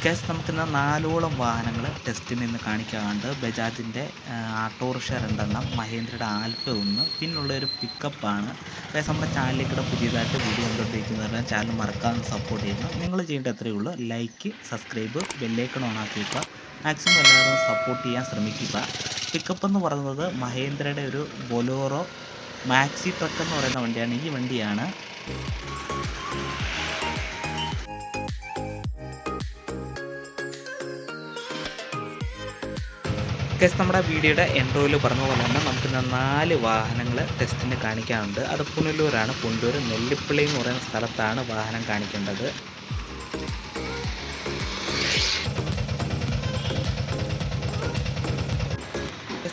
Guys നമുക്കിന്ന് 4ഓളം വാഹനങ്ങൾ ടെസ്റ്റിന് ഇന്ന് കാണിക്കാറുണ്ട്. ബജാജിൻ്റെ ആട്ടോറിക്ഷ 2 മഹേന്ദ്രയുടെ ആൽഫ 1, പിന്നുള്ള ഒരു പിക്കപ്പാണ്. ഗൈസ് നമ്മുടെ ചാനലിലേക്കൂടെ പുതിയതായിട്ട് വീഡിയോ കണ്ടുകൊണ്ടിരിക്കുന്നവരുടെ ചാനൽ മറക്കാതെ സപ്പോർട്ട് ചെയ്യുക. നിങ്ങൾ ചെയ്യേണ്ട എത്രയേ ഉള്ളൂ, ലൈക്ക്, സബ്സ്ക്രൈബ്, ബെല്ലൈക്കൺ ഓൺ ആക്കി വയ്ക്കുക. മാക്സിമം എല്ലാവരും സപ്പോർട്ട് ചെയ്യാൻ ശ്രമിക്കുക. പിക്കപ്പ് എന്ന് പറയുന്നത് മഹേന്ദ്രയുടെ ഒരു ബൊലോറോ മാക്സി ട്രക്ക് എന്ന് പറയുന്ന വണ്ടിയാണ്. ഈ വണ്ടിയാണ് ഗൈസ് നമ്മുടെ വീഡിയോയുടെ എൻട്രോയിൽ പറഞ്ഞ പോലെ തന്നെ നമുക്കിന്ന് 4 വാഹനങ്ങൾ ടെസ്റ്റിന് കാണിക്കാറുണ്ട്. അത് പുനലൂരാണ്. പുനലൂർ നെല്ലിപ്പള്ളി എന്ന് പറയുന്ന സ്ഥലത്താണ് വാഹനം കാണിക്കേണ്ടത്.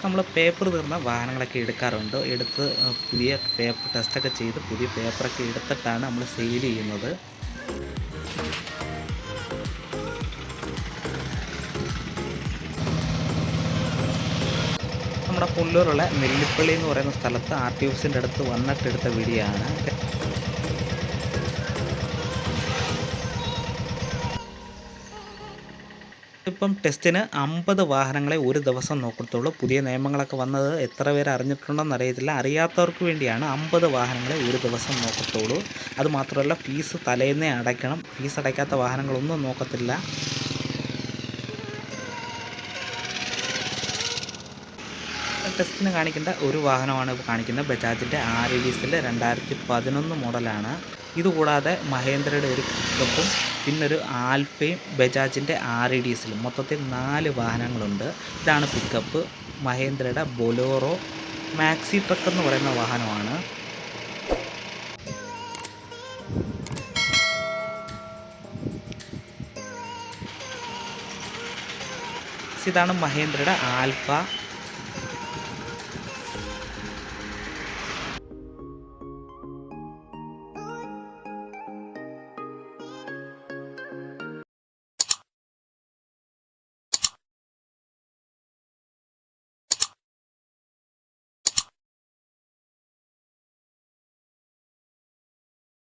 നമ്മൾ പേപ്പർ തീർന്ന വാഹനങ്ങളൊക്കെ എടുക്കാറുണ്ട്. എടുത്ത് പുതിയ പേപ്പർ ടെസ്റ്റൊക്കെ ചെയ്ത് പുതിയ പേപ്പറൊക്കെ എടുത്തിട്ടാണ് നമ്മൾ സെയിൽ ചെയ്യുന്നത്. നമ്മുടെ പുനലൂരുള്ള നെല്ലിപ്പള്ളി എന്ന് പറയുന്ന സ്ഥലത്ത് RTOസിൻ്റെ അടുത്ത് വന്നിട്ടെടുത്ത വീഡിയോ ആണ്. ഇപ്പം ടെസ്റ്റിന് 50 വാഹനങ്ങളെ ഒരു ദിവസം നോക്കത്തുള്ളൂ. പുതിയ നിയമങ്ങളൊക്കെ വന്നത് എത്ര പേര് അറിഞ്ഞിട്ടുണ്ടെന്ന് അറിയത്തില്ല. അറിയാത്തവർക്ക് വേണ്ടിയാണ് 50 വാഹനങ്ങളെ ഒരു ദിവസം നോക്കത്തുള്ളൂ. അതുമാത്രമല്ല, ഫീസ് തലേന്നേ അടയ്ക്കണം. ഫീസ് അടയ്ക്കാത്ത വാഹനങ്ങളൊന്നും നോക്കത്തില്ല. ടെസ്റ്റിന് കാണിക്കേണ്ട ഒരു വാഹനമാണ് ഇപ്പോൾ കാണിക്കുന്നത്. ബജാജിൻ്റെ RDസിലെ 2011 മോഡലാണ്. ഇതുകൂടാതെ മഹേന്ദ്രയുടെ ഒരു പിക്കപ്പും പിന്നൊരു ആൽഫയും ബജാജിൻ്റെ RDസിലും മൊത്തത്തിൽ 4 വാഹനങ്ങളുണ്ട്. ഇതാണ് പിക്കപ്പ്. മഹേന്ദ്രയുടെ ബൊലോറോ മാക്സി ട്രക്ക് എന്ന് പറയുന്ന വാഹനമാണ്. ഇതാണ് മഹേന്ദ്രയുടെ ആൽഫ